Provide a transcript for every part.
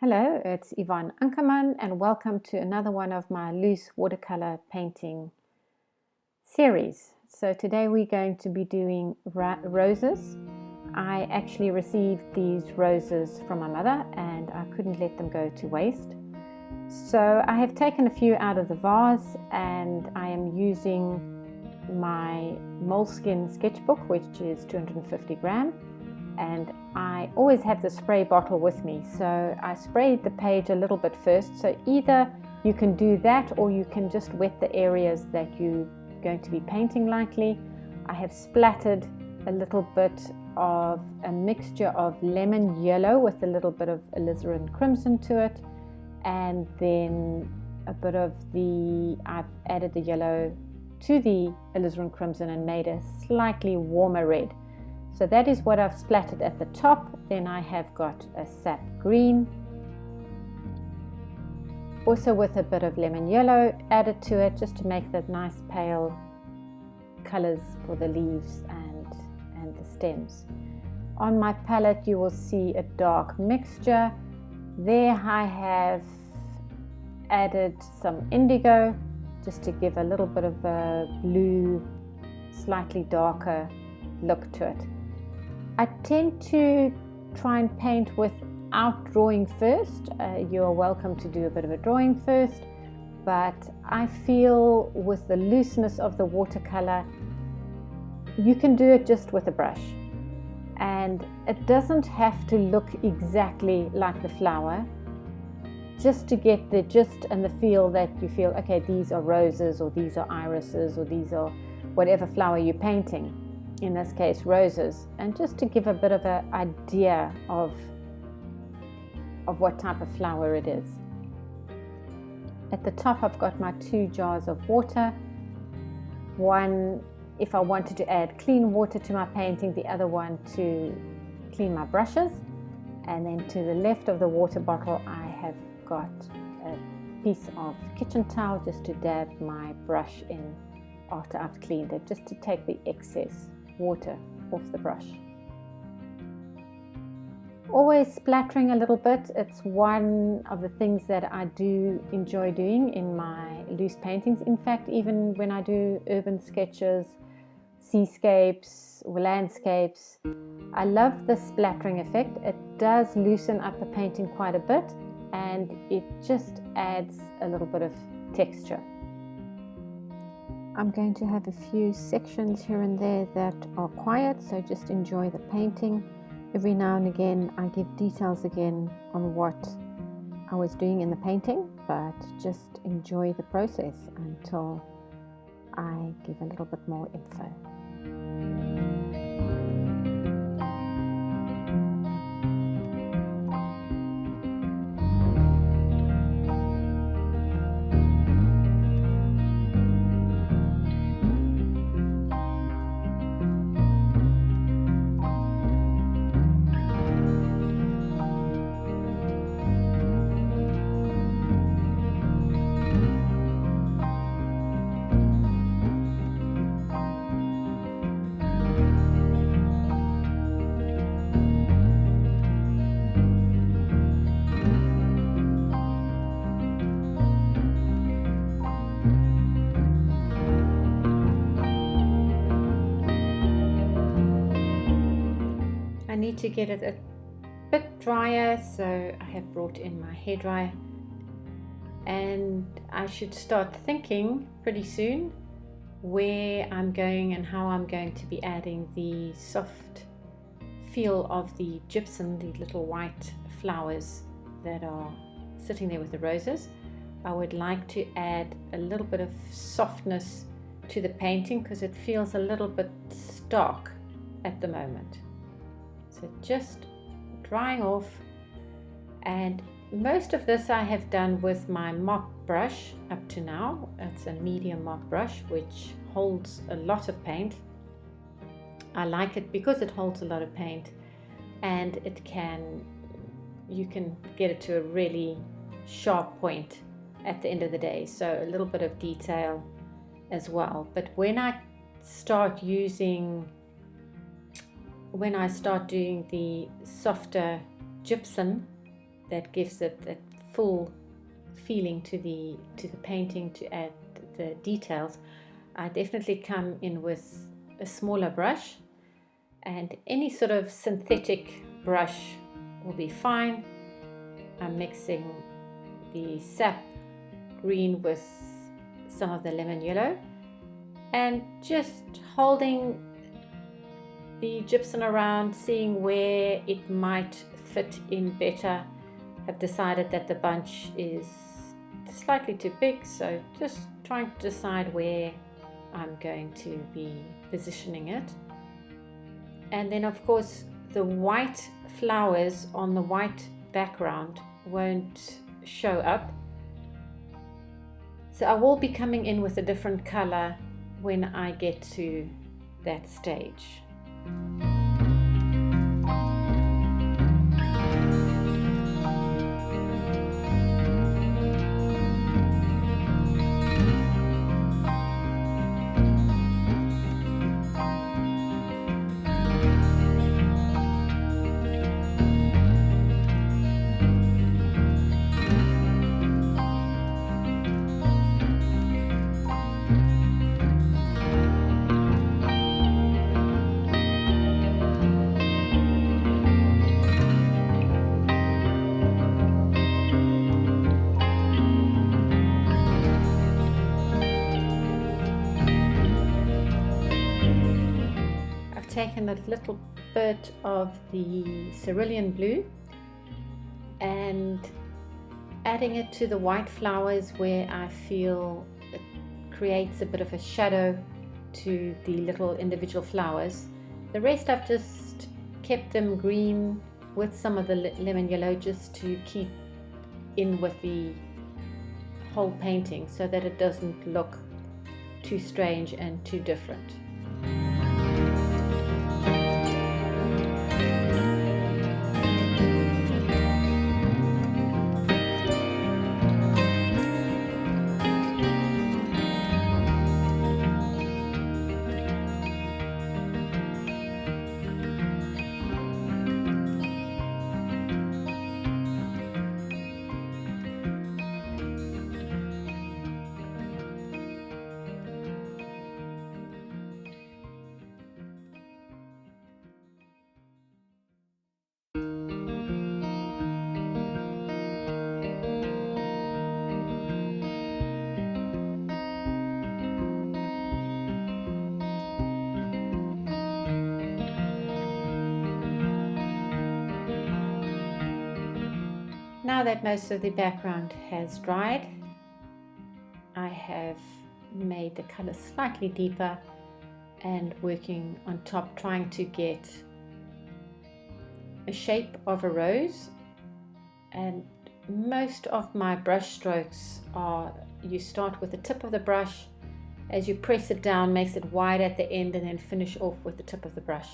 Hello, it's Yvonne Ankerman and welcome to another one of my loose watercolor painting series. So today we're going to be doing roses. I actually received these roses from my mother and I couldn't let them go to waste. So I have taken a few out of the vase and I am using my moleskin sketchbook, which is 250 gram. And I always have the spray bottle with me, so I sprayed the page a little bit first. So either you can do that or you can just wet the areas that you're going to be painting lightly. I have splattered a little bit of a mixture of lemon yellow with a little bit of alizarin crimson to it, and then a bit of I've added the yellow to the alizarin crimson and made a slightly warmer red. So that is what I've splattered at the top. Then I have got a sap green, also with a bit of lemon yellow added to it, just to make that nice pale colors for the leaves and the stems. On my palette you will see a dark mixture. There I have added some indigo just to give a little bit of a blue, slightly darker look to it. I tend to try and paint without drawing first. You are welcome to do a bit of a drawing first, but I feel with the looseness of the watercolor, you can do it just with a brush. And it doesn't have to look exactly like the flower, just to get the gist and the feel that you feel, okay, these are roses, or these are irises, or these are whatever flower you're painting. In this case roses, and just to give a bit of an idea of what type of flower it is. At the top I've got my 2 jars of water, one if I wanted to add clean water to my painting, the other one to clean my brushes, and then to the left of the water bottle I have got a piece of kitchen towel just to dab my brush in after I've cleaned it, just to take the excess water off the brush. Always splattering a little bit. It's one of the things that I do enjoy doing in my loose paintings. In fact, even when I do urban sketches, seascapes or landscapes, I love the splattering effect. It does loosen up the painting quite a bit and it just adds a little bit of texture. I'm going to have a few sections here and there that are quiet, so just enjoy the painting. Every now and again I give details again on what I was doing in the painting, but just enjoy the process until I give a little bit more info. I need to get it a bit drier, so I have brought in my hairdryer, and I should start thinking pretty soon where I'm going and how I'm going to be adding the soft feel of the gypsum, the little white flowers that are sitting there with the roses. I would like to add a little bit of softness to the painting because it feels a little bit stark at the moment. So just drying off, and most of this I have done with my mop brush up to now. It's a medium mop brush which holds a lot of paint. I like it because it holds a lot of paint, and you can get it to a really sharp point at the end of the day, so a little bit of detail as well. But when I start doing the softer gypsum that gives it that full feeling to the painting, to add the details, I definitely come in with a smaller brush, and any sort of synthetic brush will be fine. I'm mixing the sap green with some of the lemon yellow and just holding the gypsum around, seeing where it might fit in better. I've decided that the bunch is slightly too big, so just trying to decide where I'm going to be positioning it. And then of course the white flowers on the white background won't show up, so I will be coming in with a different color when I get to that stage. Taken a little bit of the cerulean blue and adding it to the white flowers where I feel it creates a bit of a shadow to the little individual flowers. The rest I've just kept them green with some of the lemon yellow just to keep in with the whole painting so that it doesn't look too strange and too different. Now that most of the background has dried, I have made the color slightly deeper and working on top, trying to get a shape of a rose. And most of my brush strokes are, you start with the tip of the brush, as you press it down makes it wide at the end, and then finish off with the tip of the brush,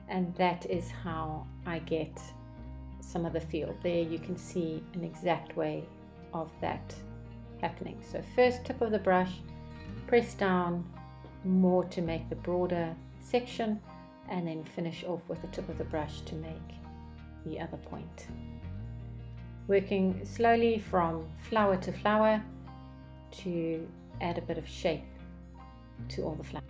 and that is how I get some of the feel. There you can see an exact way of that happening. So first tip of the brush, press down more to make the broader section, and then finish off with the tip of the brush to make the other point. Working slowly from flower to flower to add a bit of shape to all the flowers.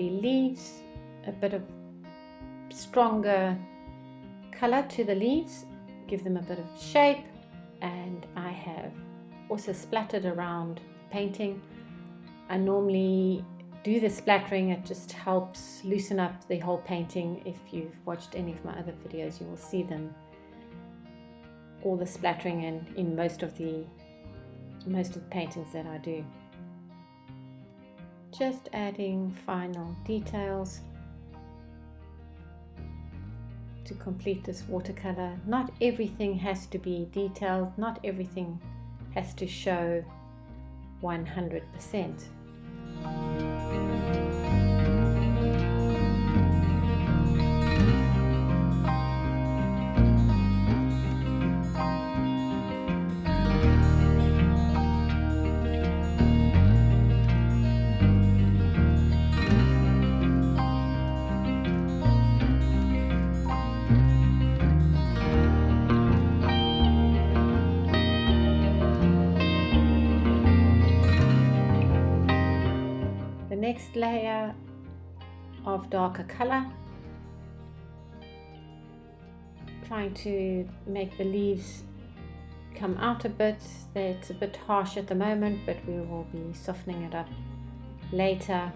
the leaves, a bit of stronger color to the leaves, give them a bit of shape, and I have also splattered around painting. I normally do the splattering, it just helps loosen up the whole painting. If you've watched any of my other videos, you will see them, all the splattering in most of the paintings that I do. Just adding final details to complete this watercolor. Not everything has to be detailed, not everything has to show 100%. Next layer of darker color, trying to make the leaves come out a bit. It's a bit harsh at the moment, but we will be softening it up later.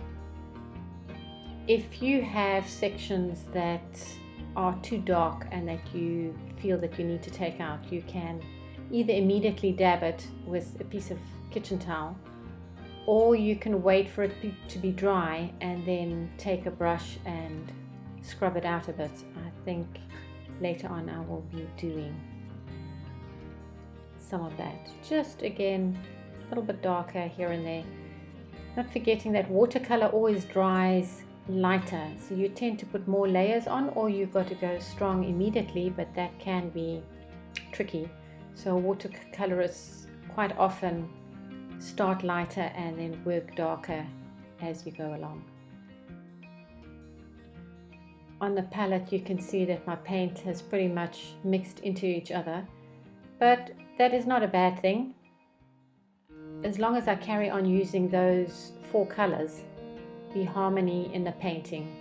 If you have sections that are too dark and that you feel that you need to take out, you can either immediately dab it with a piece of kitchen towel, or you can wait for it to be dry and then take a brush and scrub it out a bit. I think later on I will be doing some of that. Just again, a little bit darker here and there. Not forgetting that watercolor always dries lighter, so you tend to put more layers on, or you've got to go strong immediately, but that can be tricky. So watercolorists quite often start lighter and then work darker as you go along. On the palette you can see that my paint has pretty much mixed into each other, but that is not a bad thing. As long as I carry on using those 4 colors, the harmony in the painting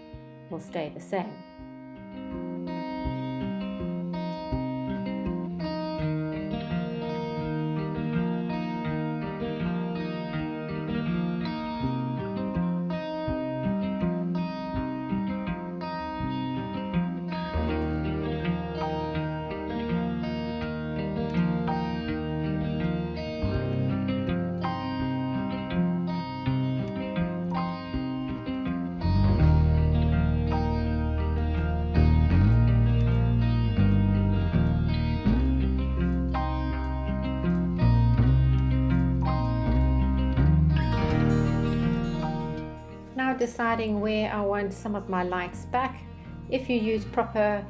will stay the same. Deciding where I want some of my lights back. If you use proper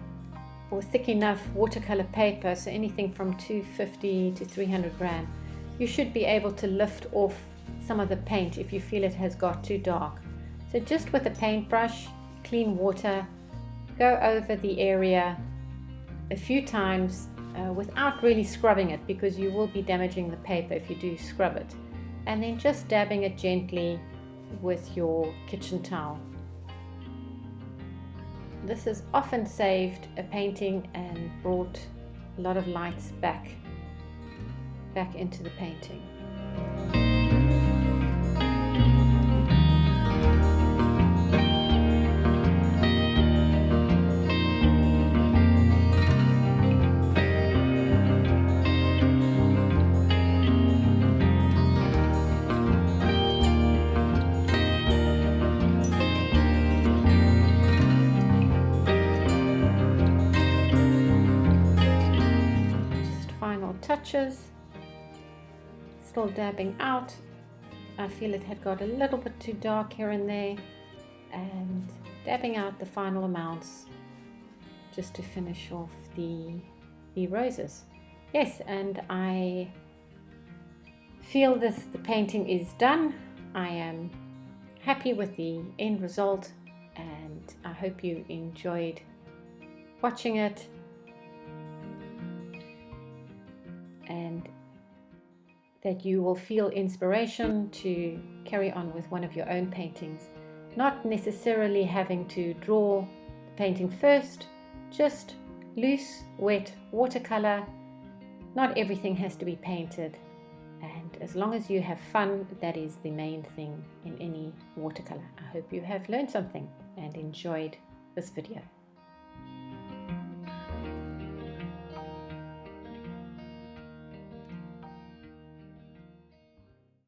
or thick enough watercolor paper, so anything from 250 to 300 gram, you should be able to lift off some of the paint if you feel it has got too dark. So just with a paintbrush, clean water, go over the area a few times without really scrubbing it, because you will be damaging the paper if you do scrub it, and then just dabbing it gently with your kitchen towel. This has often saved a painting and brought a lot of lights back into the painting. Touches, still dabbing out. I feel it had got a little bit too dark here and there, and dabbing out the final amounts just to finish off the roses. Yes, and I feel the painting is done. I am happy with the end result, and I hope you enjoyed watching it, and that you will feel inspiration to carry on with one of your own paintings not necessarily having to draw the painting first, just loose, wet watercolor. Not everything has to be painted, and as long as you have fun, that is the main thing in any watercolor. I hope you have learned something and enjoyed this video.